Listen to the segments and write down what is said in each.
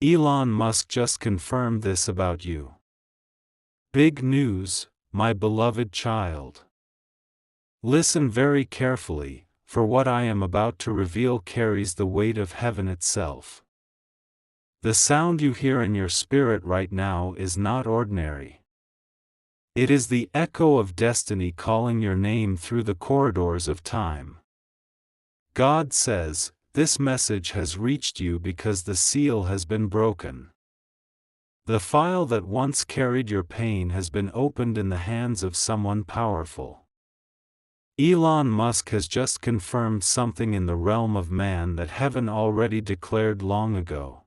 Elon Musk just confirmed this about you. Big news, my beloved child. Listen very carefully, for what I am about to reveal carries the weight of heaven itself. The sound you hear in your spirit right now is not ordinary. It is the echo of destiny calling your name through the corridors of time. God says, this message has reached you because the seal has been broken. The file that once carried your pain has been opened in the hands of someone powerful. Elon Musk has just confirmed something in the realm of man that heaven already declared long ago.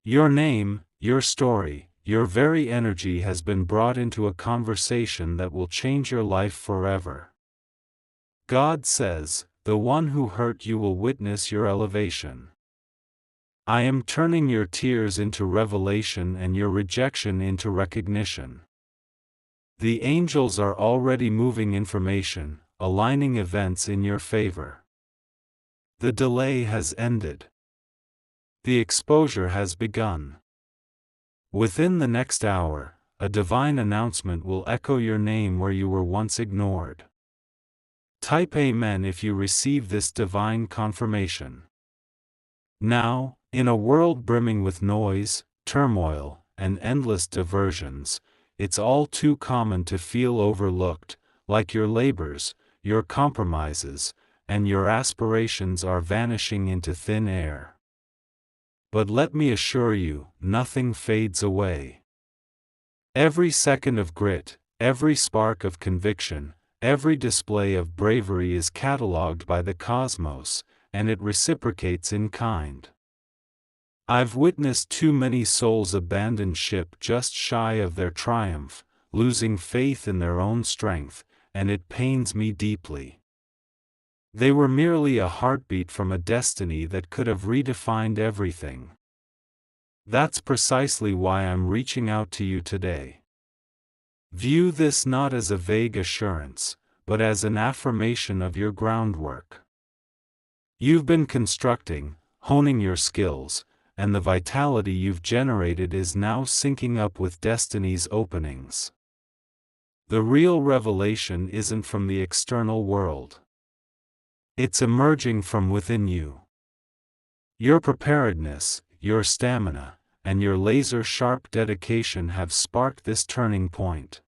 Your name, your story, your very energy has been brought into a conversation that will change your life forever. God says, the one who hurt you will witness your elevation. I am turning your tears into revelation and your rejection into recognition. The angels are already moving information, aligning events in your favor. The delay has ended. The exposure has begun. Within the next hour, a divine announcement will echo your name where you were once ignored. Type Amen if you receive this divine confirmation. Now, in a world brimming with noise, turmoil, and endless diversions, it's all too common to feel overlooked, like your labors, your compromises, and your aspirations are vanishing into thin air. But let me assure you, nothing fades away. Every second of grit, every spark of conviction, every display of bravery is catalogued by the cosmos, and it reciprocates in kind. I've witnessed too many souls abandon ship just shy of their triumph, losing faith in their own strength, and it pains me deeply. They were merely a heartbeat from a destiny that could have redefined everything. That's precisely why I'm reaching out to you today. View this not as a vague assurance, but as an affirmation of your groundwork. You've been constructing, honing your skills, and the vitality you've generated is now syncing up with destiny's openings. The real revelation isn't from the external world. It's emerging from within you. Your preparedness, your stamina, and your laser-sharp dedication have sparked this turning point.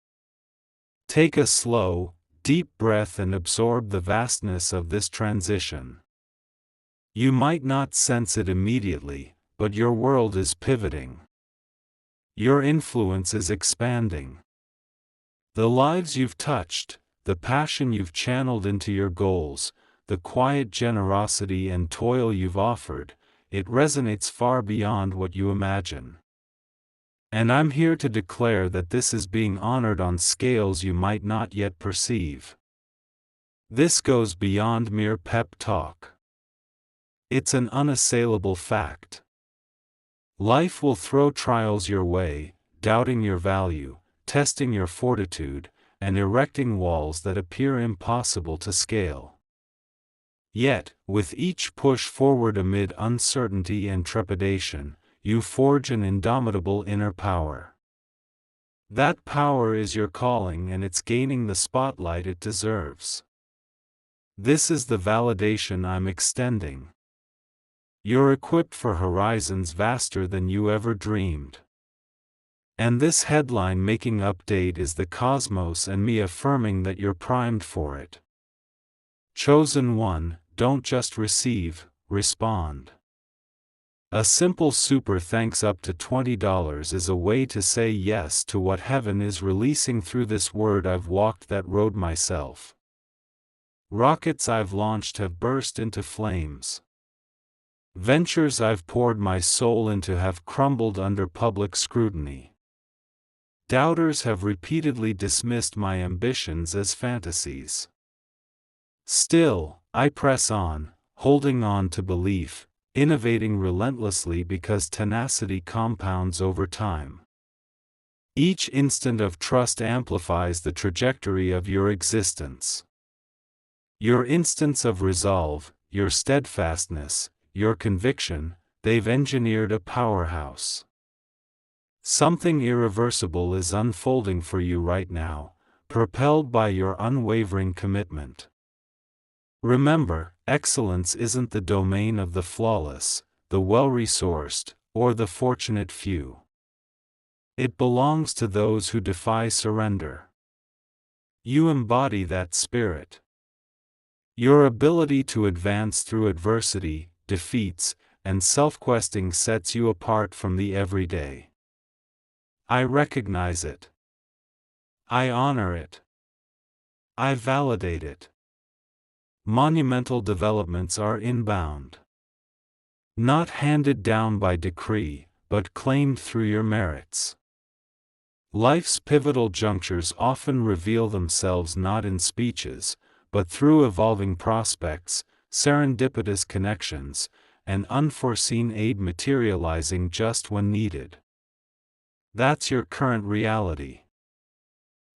Take a slow, deep breath and absorb the vastness of this transition. You might not sense it immediately, but your world is pivoting. Your influence is expanding. The lives you've touched, the passion you've channeled into your goals, the quiet generosity and toil you've offered, it resonates far beyond what you imagine. And I'm here to declare that this is being honored on scales you might not yet perceive. This goes beyond mere pep talk. It's an unassailable fact. Life will throw trials your way, doubting your value, testing your fortitude, and erecting walls that appear impossible to scale. Yet, with each push forward amid uncertainty and trepidation, you forge an indomitable inner power. That power is your calling, and it's gaining the spotlight it deserves. This is the validation I'm extending. You're equipped for horizons vaster than you ever dreamed. And this headline-making update is the cosmos and me affirming that you're primed for it. Chosen one, don't just receive, respond. A simple super thanks up to $20 is a way to say yes to what heaven is releasing through this word. I've walked that road myself. Rockets I've launched have burst into flames. Ventures I've poured my soul into have crumbled under public scrutiny. Doubters have repeatedly dismissed my ambitions as fantasies. Still, I press on, holding on to belief, innovating relentlessly because tenacity compounds over time. Each instant of trust amplifies the trajectory of your existence. Your instance of resolve, your steadfastness, your conviction, they've engineered a powerhouse. Something irreversible is unfolding for you right now, propelled by your unwavering commitment. Remember, excellence isn't the domain of the flawless, the well-resourced, or the fortunate few. It belongs to those who defy surrender. You embody that spirit. Your ability to advance through adversity, defeats, and self-questing sets you apart from the everyday. I recognize it. I honor it. I validate it. Monumental developments are inbound. Not handed down by decree, but claimed through your merits. Life's pivotal junctures often reveal themselves not in speeches, but through evolving prospects, serendipitous connections, and unforeseen aid materializing just when needed. That's your current reality.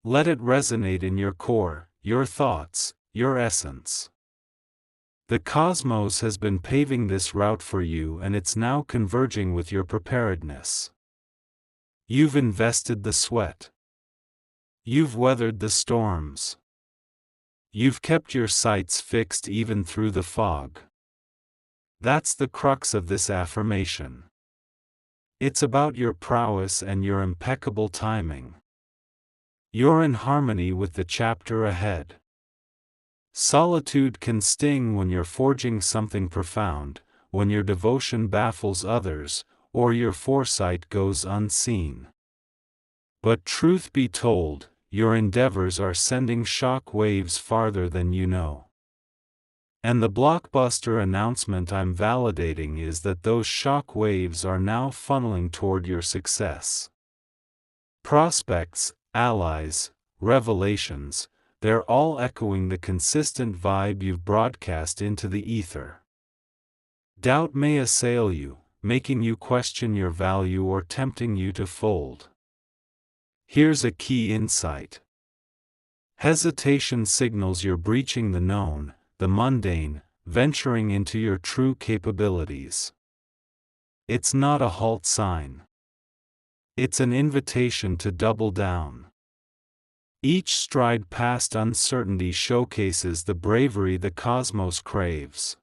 Let it resonate in your core, your thoughts, your essence. The cosmos has been paving this route for you, and it's now converging with your preparedness. You've invested the sweat. You've weathered the storms. You've kept your sights fixed even through the fog. That's the crux of this affirmation. It's about your prowess and your impeccable timing. You're in harmony with the chapter ahead. Solitude can sting when you're forging something profound, when your devotion baffles others, or your foresight goes unseen. But truth be told, your endeavors are sending shock waves farther than you know. And the blockbuster announcement I'm validating is that those shock waves are now funneling toward your success. Prospects, allies, revelations, they're all echoing the consistent vibe you've broadcast into the ether. Doubt may assail you, making you question your value or tempting you to fold. Here's a key insight. Hesitation signals you're breaching the known, the mundane, venturing into your true capabilities. It's not a halt sign. It's an invitation to double down. Each stride past uncertainty showcases the bravery the cosmos craves.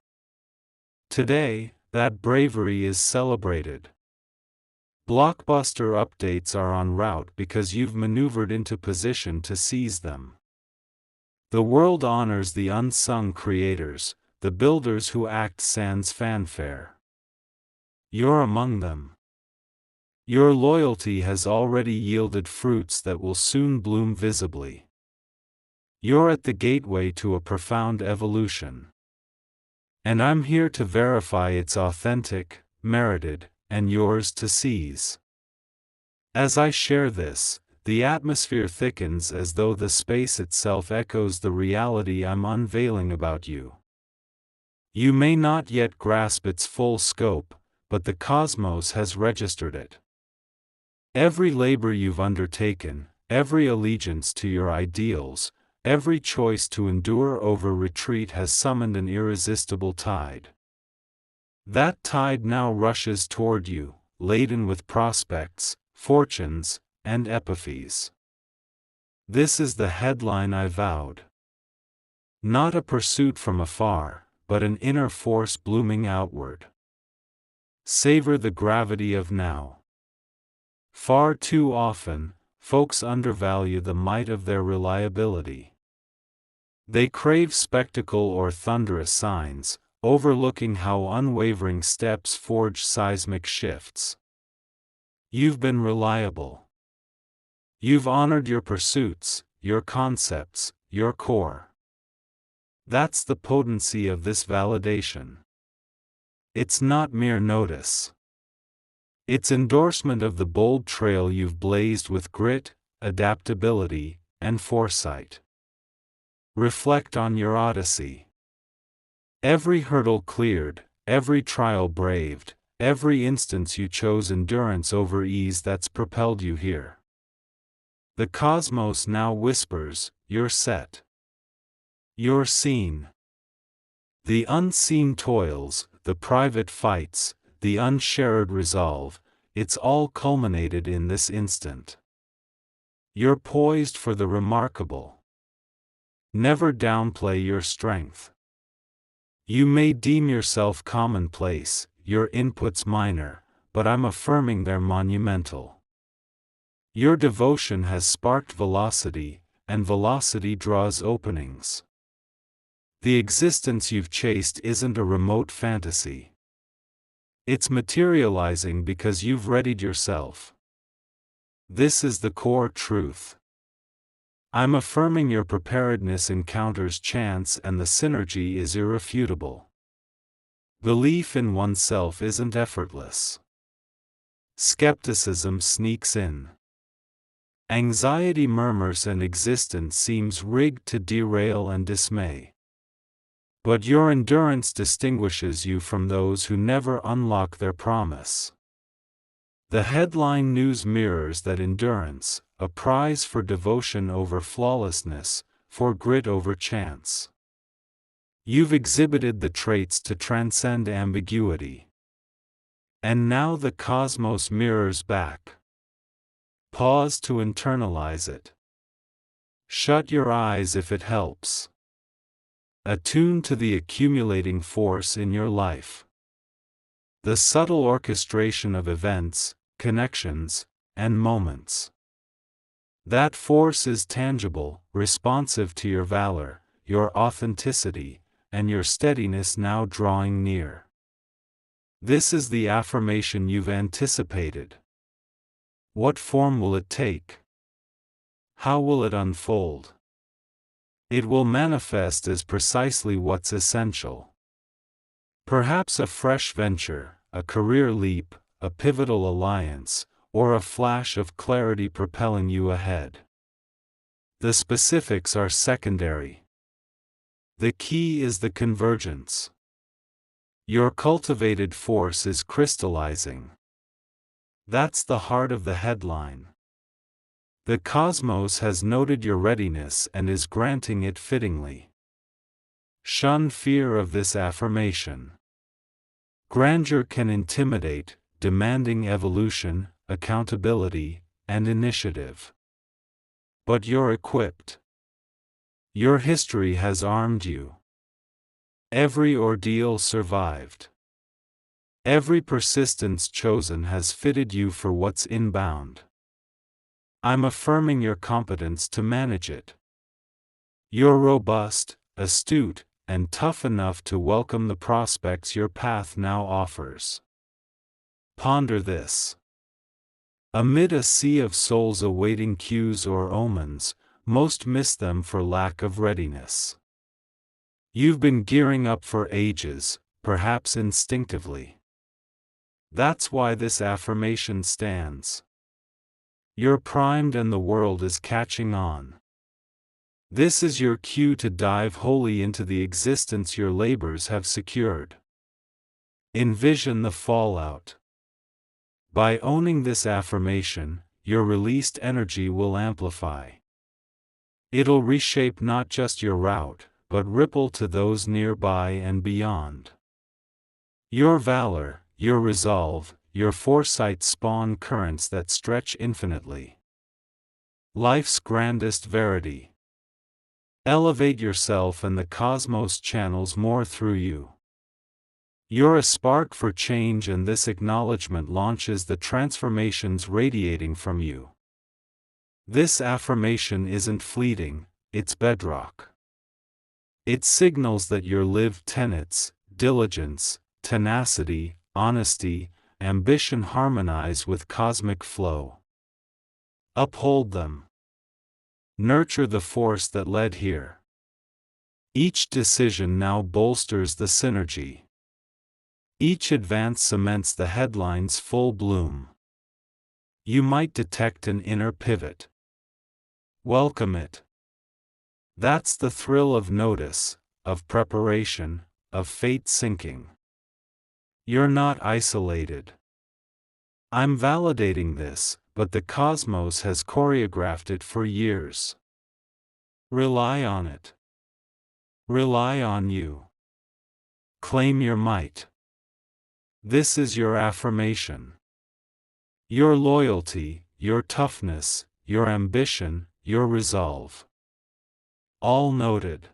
Today, that bravery is celebrated. Blockbuster updates are en route because you've maneuvered into position to seize them. The world honors the unsung creators, the builders who act sans fanfare. You're among them. Your loyalty has already yielded fruits that will soon bloom visibly. You're at the gateway to a profound evolution. And I'm here to verify it's authentic, merited, and yours to seize. As I share this, the atmosphere thickens as though the space itself echoes the reality I'm unveiling about you. You may not yet grasp its full scope, but the cosmos has registered it. Every labor you've undertaken, every allegiance to your ideals, every choice to endure over retreat has summoned an irresistible tide. That tide now rushes toward you, laden with prospects, fortunes, and epiphies. This is the headline I vowed. Not a pursuit from afar, but an inner force blooming outward. Savor the gravity of now. Far too often, folks undervalue the might of their reliability. They crave spectacle or thunderous signs, overlooking how unwavering steps forge seismic shifts. You've been reliable. You've honored your pursuits, your concepts, your core. That's the potency of this validation. It's not mere notice. It's endorsement of the bold trail you've blazed with grit, adaptability, and foresight. Reflect on your odyssey. Every hurdle cleared, every trial braved, every instance you chose endurance over ease that's propelled you here. The cosmos now whispers, you're set. You're seen. The unseen toils, the private fights, the unshared resolve, it's all culminated in this instant. You're poised for the remarkable. Never downplay your strength. You may deem yourself commonplace, your inputs minor, but I'm affirming they're monumental. Your devotion has sparked velocity, and velocity draws openings. The existence you've chased isn't a remote fantasy. It's materializing because you've readied yourself. This is the core truth. I'm affirming your preparedness encounters chance and the synergy is irrefutable. Belief in oneself isn't effortless. Skepticism sneaks in. Anxiety murmurs and existence seems rigged to derail and dismay. But your endurance distinguishes you from those who never unlock their promise. The headline news mirrors that endurance, a prize for devotion over flawlessness, for grit over chance. You've exhibited the traits to transcend ambiguity. And now the cosmos mirrors back. Pause to internalize it. Shut your eyes if it helps. Attune to the accumulating force in your life. The subtle orchestration of events, connections, and moments. That force is tangible, responsive to your valor, your authenticity, and your steadiness now drawing near. This is the affirmation you've anticipated. What form will it take? How will it unfold? It will manifest as precisely what's essential. Perhaps a fresh venture, a career leap, a pivotal alliance, or a flash of clarity propelling you ahead. The specifics are secondary. The key is the convergence. Your cultivated force is crystallizing. That's the heart of the headline. The cosmos has noted your readiness and is granting it fittingly. Shun fear of this affirmation. Grandeur can intimidate, demanding evolution, accountability, and initiative. But you're equipped. Your history has armed you. Every ordeal survived. Every persistence chosen has fitted you for what's inbound. I'm affirming your competence to manage it. You're robust, astute, and tough enough to welcome the prospects your path now offers. Ponder this. Amid a sea of souls awaiting cues or omens, most miss them for lack of readiness. You've been gearing up for ages, perhaps instinctively. That's why this affirmation stands. You're primed and the world is catching on. This is your cue to dive wholly into the existence your labors have secured. Envision the fallout. By owning this affirmation, your released energy will amplify. It'll reshape not just your route, but ripple to those nearby and beyond. Your valor, your resolve, your foresight spawn currents that stretch infinitely. Life's grandest verity. Elevate yourself and the cosmos channels more through you. You're a spark for change and this acknowledgement launches the transformations radiating from you. This affirmation isn't fleeting, it's bedrock. It signals that your lived tenets, diligence, tenacity, honesty, ambition harmonize with cosmic flow. Uphold them. Nurture the force that led here. Each decision now bolsters the synergy. Each advance cements the headline's full bloom. You might detect an inner pivot. Welcome it. That's the thrill of notice, of preparation, of fate sinking. You're not isolated. I'm validating this, but the cosmos has choreographed it for years. Rely on it. Rely on you. Claim your might. This is your affirmation. Your loyalty, your toughness, your ambition, your resolve. All noted.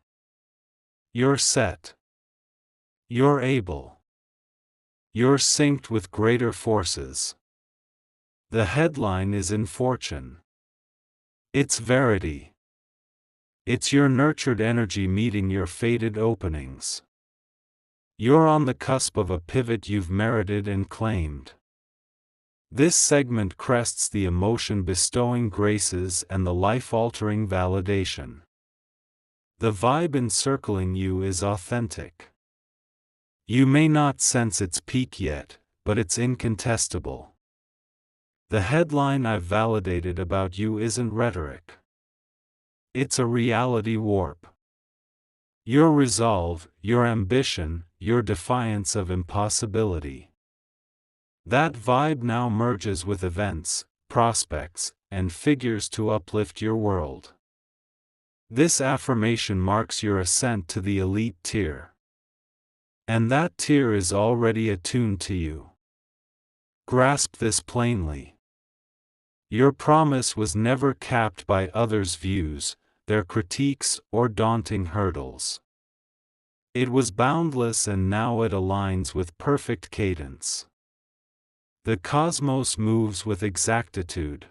You're set. You're able. You're synced with greater forces. The headline is in Fortune. It's verity. It's your nurtured energy meeting your fated openings. You're on the cusp of a pivot you've merited and claimed. This segment crests the emotion-bestowing graces and the life-altering validation. The vibe encircling you is authentic. You may not sense its peak yet, but it's incontestable. The headline I've validated about you isn't rhetoric. It's a reality warp. Your resolve, your ambition, your defiance of impossibility. That vibe now merges with events, prospects, and figures to uplift your world. This affirmation marks your ascent to the elite tier. And that tier is already attuned to you. Grasp this plainly. Your promise was never capped by others' views, their critiques, or daunting hurdles. It was boundless, and now it aligns with perfect cadence. The cosmos moves with exactitude.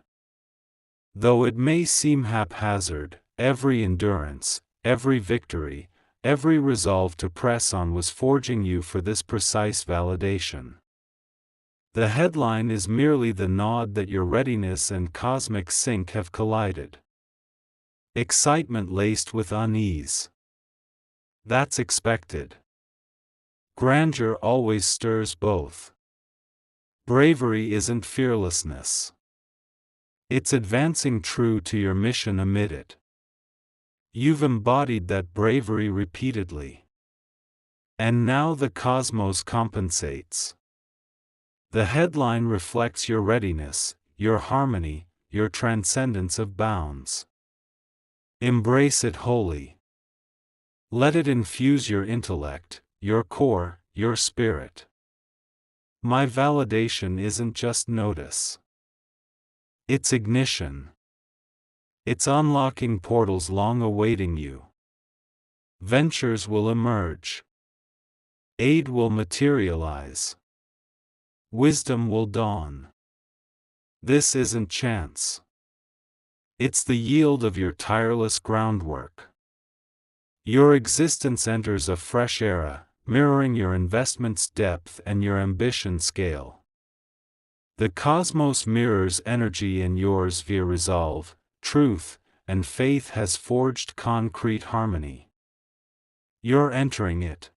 Though it may seem haphazard, every endurance, every victory, every resolve to press on was forging you for this precise validation. The headline is merely the nod that your readiness and cosmic sync have collided. Excitement laced with unease. That's expected. Grandeur always stirs both. Bravery isn't fearlessness. It's advancing true to your mission amid it. You've embodied that bravery repeatedly. And now the cosmos compensates. The headline reflects your readiness, your harmony, your transcendence of bounds. Embrace it wholly. Let it infuse your intellect, your core, your spirit. My validation isn't just notice. It's ignition. It's unlocking portals long awaiting you. Ventures will emerge. Aid will materialize. Wisdom will dawn. This isn't chance. It's the yield of your tireless groundwork. Your existence enters a fresh era, mirroring your investment's depth and your ambition scale. The cosmos mirrors energy in yours via resolve, truth, and faith has forged concrete harmony. You're entering it.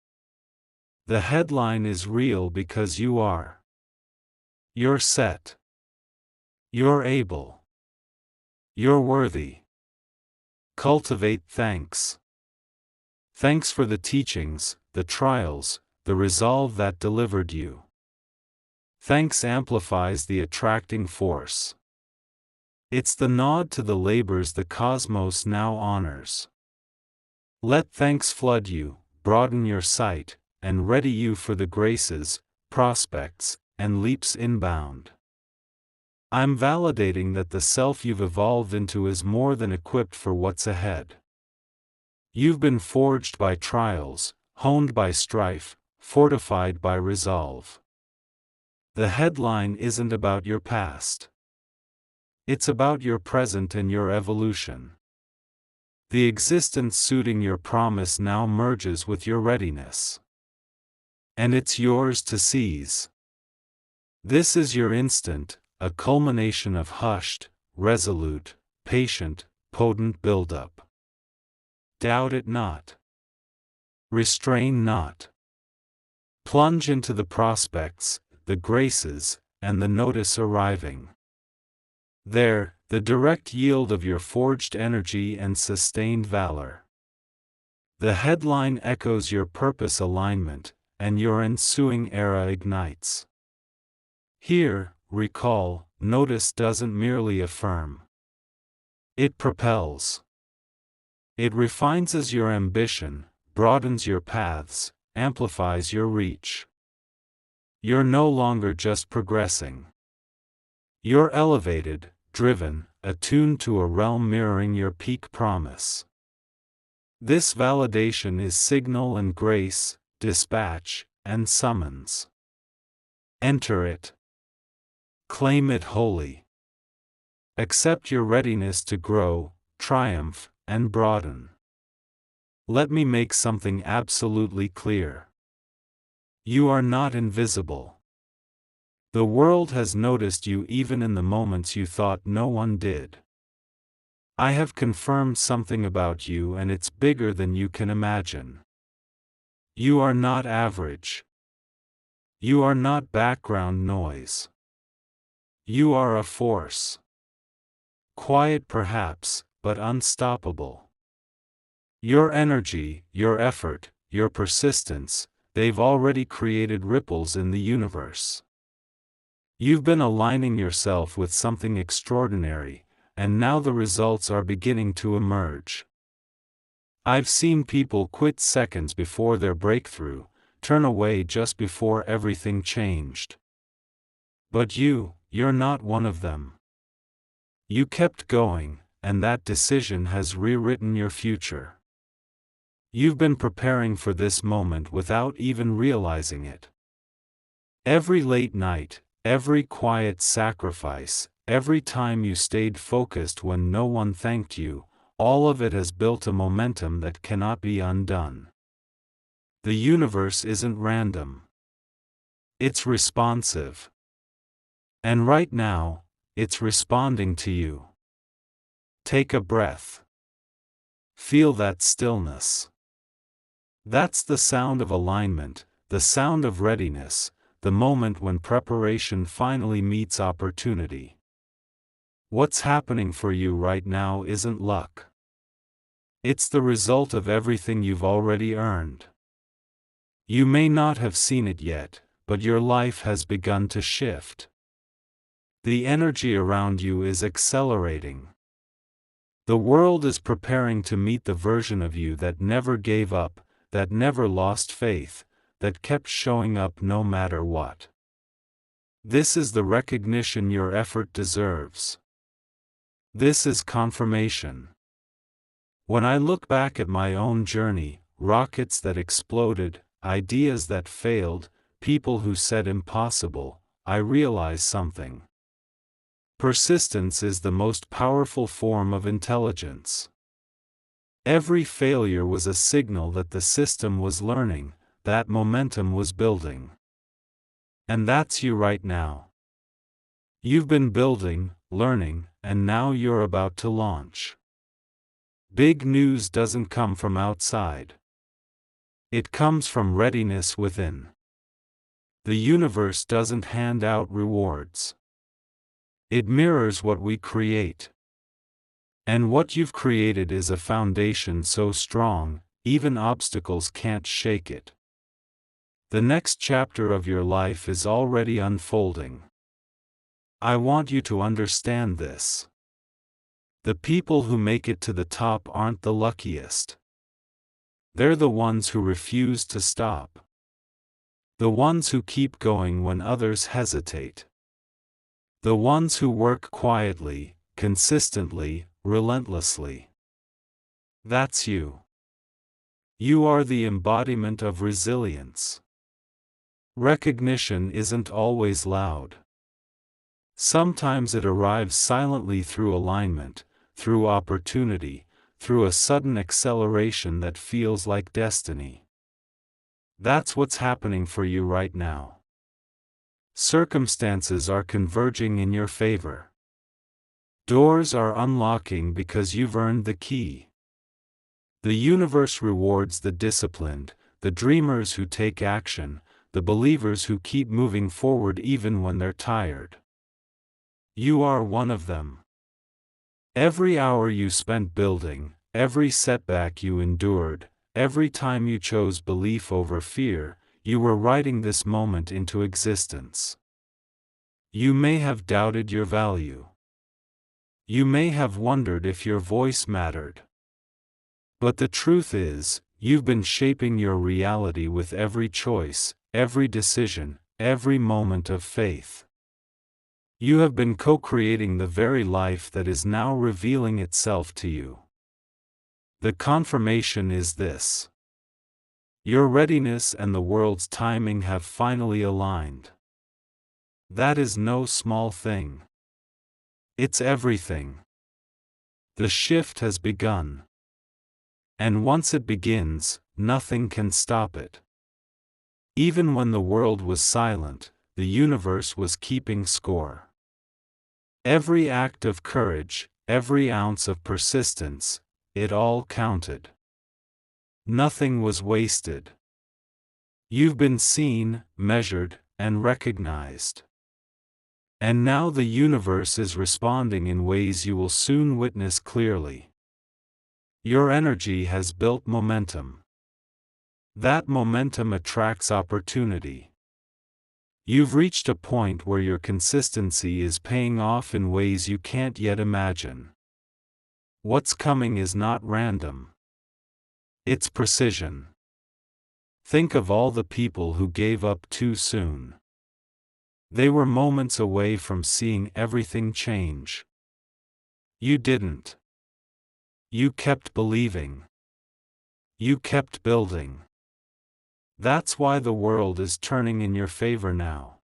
The headline is real because you are. You're set. You're able. You're worthy. Cultivate thanks. Thanks for the teachings, the trials, the resolve that delivered you. Thanks amplifies the attracting force. It's the nod to the labors the cosmos now honors. Let thanks flood you, broaden your sight, and ready you for the graces, prospects, and leaps inbound. I'm validating that the self you've evolved into is more than equipped for what's ahead. You've been forged by trials, honed by strife, fortified by resolve. The headline isn't about your past. It's about your present and your evolution. The existence suiting your promise now merges with your readiness. And it's yours to seize. This is your instant, a culmination of hushed, resolute, patient, potent buildup. Doubt it not. Restrain not. Plunge into the prospects, the graces, and the notice arriving. There, the direct yield of your forged energy and sustained valor. The headline echoes your purpose alignment, and your ensuing era ignites. Here, recall, notice doesn't merely affirm. It propels. It refines your ambition, broadens your paths, amplifies your reach. You're no longer just progressing. You're elevated, driven, attuned to a realm mirroring your peak promise. This validation is signal and grace, dispatch, and summons. Enter it. Claim it wholly. Accept your readiness to grow, triumph, and broaden. Let me make something absolutely clear. You are not invisible. The world has noticed you even in the moments you thought no one did. I have confirmed something about you, and it's bigger than you can imagine. You are not average. You are not background noise. You are a force. Quiet perhaps, but unstoppable. Your energy, your effort, your persistence, they've already created ripples in the universe. You've been aligning yourself with something extraordinary, and now the results are beginning to emerge. I've seen people quit seconds before their breakthrough, turn away just before everything changed. But you're not one of them. You kept going, and that decision has rewritten your future. You've been preparing for this moment without even realizing it. Every late night, every quiet sacrifice, every time you stayed focused when no one thanked you, all of it has built a momentum that cannot be undone. The universe isn't random. It's responsive. And right now, it's responding to you. Take a breath. Feel that stillness. That's the sound of alignment, the sound of readiness, the moment when preparation finally meets opportunity. What's happening for you right now isn't luck. It's the result of everything you've already earned. You may not have seen it yet, but your life has begun to shift. The energy around you is accelerating. The world is preparing to meet the version of you that never gave up, that never lost faith, that kept showing up no matter what. This is the recognition your effort deserves. This is confirmation. When I look back at my own journey, rockets that exploded, ideas that failed, people who said impossible, I realize something. Persistence is the most powerful form of intelligence. Every failure was a signal that the system was learning, that momentum was building. And that's you right now. You've been building, learning, and now you're about to launch. Big news doesn't come from outside. It comes from readiness within. The universe doesn't hand out rewards. It mirrors what we create. And what you've created is a foundation so strong, even obstacles can't shake it. The next chapter of your life is already unfolding. I want you to understand this. The people who make it to the top aren't the luckiest. They're the ones who refuse to stop. The ones who keep going when others hesitate. The ones who work quietly, consistently, relentlessly. That's you. You are the embodiment of resilience. Recognition isn't always loud. Sometimes it arrives silently through alignment, through opportunity, through a sudden acceleration that feels like destiny. That's what's happening for you right now. Circumstances are converging in your favor. Doors are unlocking because you've earned the key. The universe rewards the disciplined, the dreamers who take action, the believers who keep moving forward even when they're tired. You are one of them. Every hour you spent building, every setback you endured, every time you chose belief over fear, you were writing this moment into existence. You may have doubted your value. You may have wondered if your voice mattered. But the truth is, you've been shaping your reality with every choice, every decision, every moment of faith. You have been co-creating the very life that is now revealing itself to you. The confirmation is this: your readiness and the world's timing have finally aligned. That is no small thing. It's everything. The shift has begun. And once it begins, nothing can stop it. Even when the world was silent, the universe was keeping score. Every act of courage, every ounce of persistence, it all counted. Nothing was wasted. You've been seen, measured, and recognized. And now the universe is responding in ways you will soon witness clearly. Your energy has built momentum. That momentum attracts opportunity. You've reached a point where your consistency is paying off in ways you can't yet imagine. What's coming is not random. It's precision. Think of all the people who gave up too soon. They were moments away from seeing everything change. You didn't. You kept believing. You kept building. That's why the world is turning in your favor now.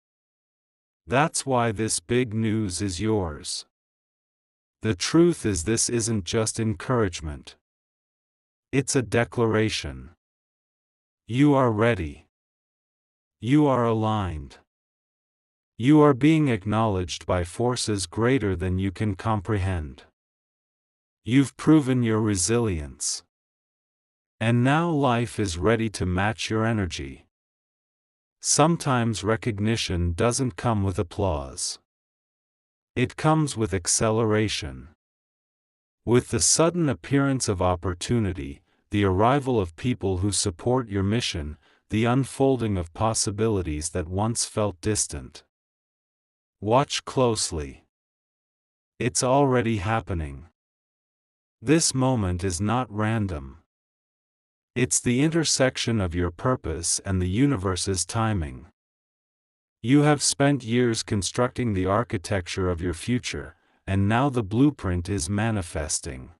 That's why this big news is yours. The truth is, this isn't just encouragement. It's a declaration. You are ready. You are aligned. You are being acknowledged by forces greater than you can comprehend. You've proven your resilience. And now life is ready to match your energy. Sometimes recognition doesn't come with applause. It comes with acceleration. With the sudden appearance of opportunity, the arrival of people who support your mission, the unfolding of possibilities that once felt distant. Watch closely. It's already happening. This moment is not random. It's the intersection of your purpose and the universe's timing. You have spent years constructing the architecture of your future, and now the blueprint is manifesting.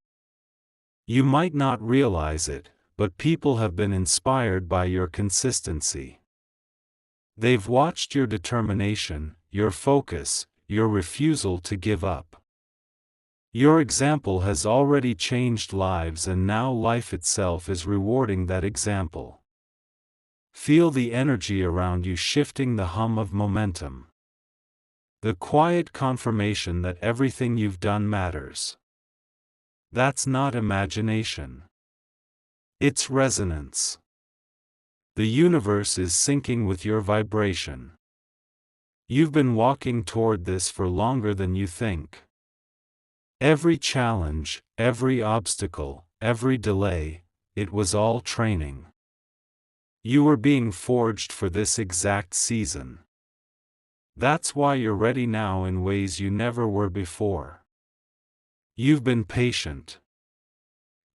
You might not realize it, but people have been inspired by your consistency. They've watched your determination, your focus, your refusal to give up. Your example has already changed lives, and now life itself is rewarding that example. Feel the energy around you shifting, the hum of momentum. The quiet confirmation that everything you've done matters. That's not imagination. It's resonance. The universe is syncing with your vibration. You've been walking toward this for longer than you think. Every challenge, every obstacle, every delay, it was all training. You were being forged for this exact season. That's why you're ready now in ways you never were before. You've been patient.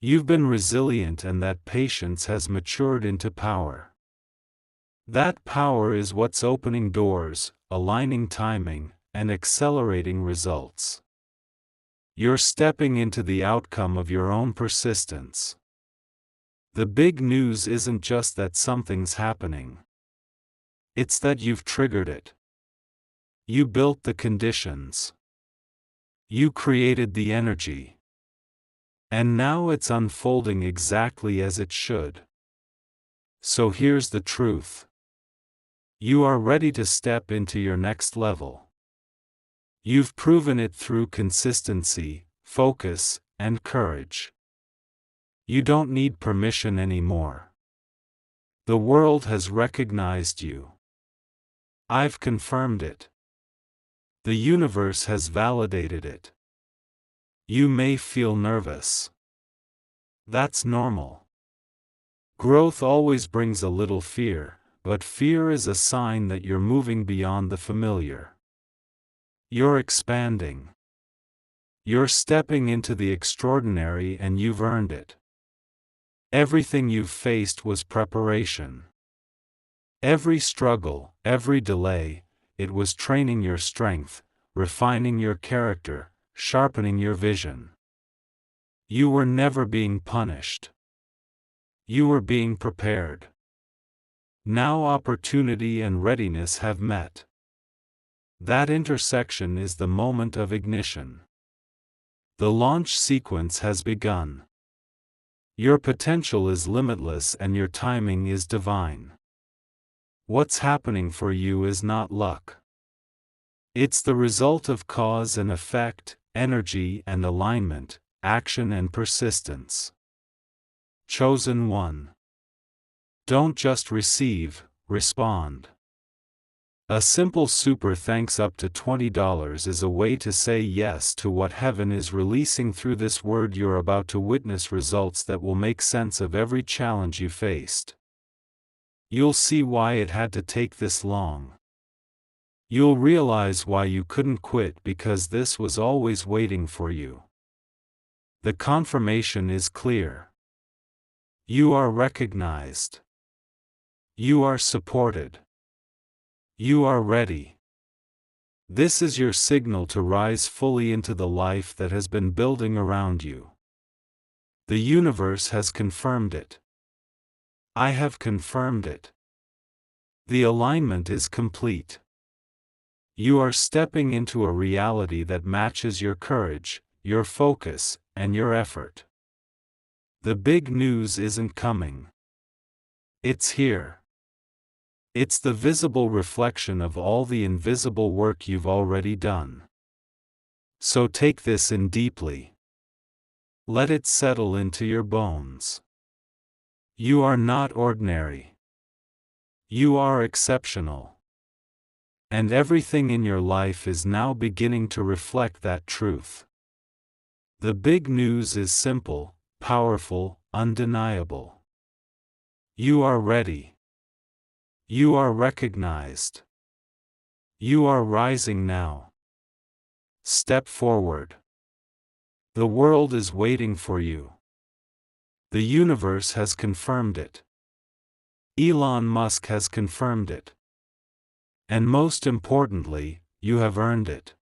You've been resilient, and that patience has matured into power. That power is what's opening doors, aligning timing, and accelerating results. You're stepping into the outcome of your own persistence. The big news isn't just that something's happening. It's that you've triggered it. You built the conditions. You created the energy. And now it's unfolding exactly as it should. So here's the truth. You are ready to step into your next level. You've proven it through consistency, focus, and courage. You don't need permission anymore. The world has recognized you. I've confirmed it. The universe has validated it. You may feel nervous. That's normal. Growth always brings a little fear, but fear is a sign that you're moving beyond the familiar. You're expanding. You're stepping into the extraordinary, and you've earned it. Everything you've faced was preparation. Every struggle, every delay, it was training your strength, refining your character, sharpening your vision. You were never being punished. You were being prepared. Now opportunity and readiness have met. That intersection is the moment of ignition. The launch sequence has begun. Your potential is limitless and your timing is divine. What's happening for you is not luck. It's the result of cause and effect, energy and alignment, action and persistence. Chosen one. Don't just receive, respond. A simple super thanks up to $20 is a way to say yes to what heaven is releasing through this word. You're about to witness results that will make sense of every challenge you faced. You'll see why it had to take this long. You'll realize why you couldn't quit, because this was always waiting for you. The confirmation is clear. You are recognized. You are supported. You are ready. This is your signal to rise fully into the life that has been building around you. The universe has confirmed it. I have confirmed it. The alignment is complete. You are stepping into a reality that matches your courage, your focus, and your effort. The big news isn't coming. It's here. It's the visible reflection of all the invisible work you've already done. So take this in deeply. Let it settle into your bones. You are not ordinary. You are exceptional. And everything in your life is now beginning to reflect that truth. The big news is simple, powerful, undeniable. You are ready. You are recognized. You are rising now. Step forward. The world is waiting for you. The universe has confirmed it. Elon Musk has confirmed it. And most importantly, you have earned it.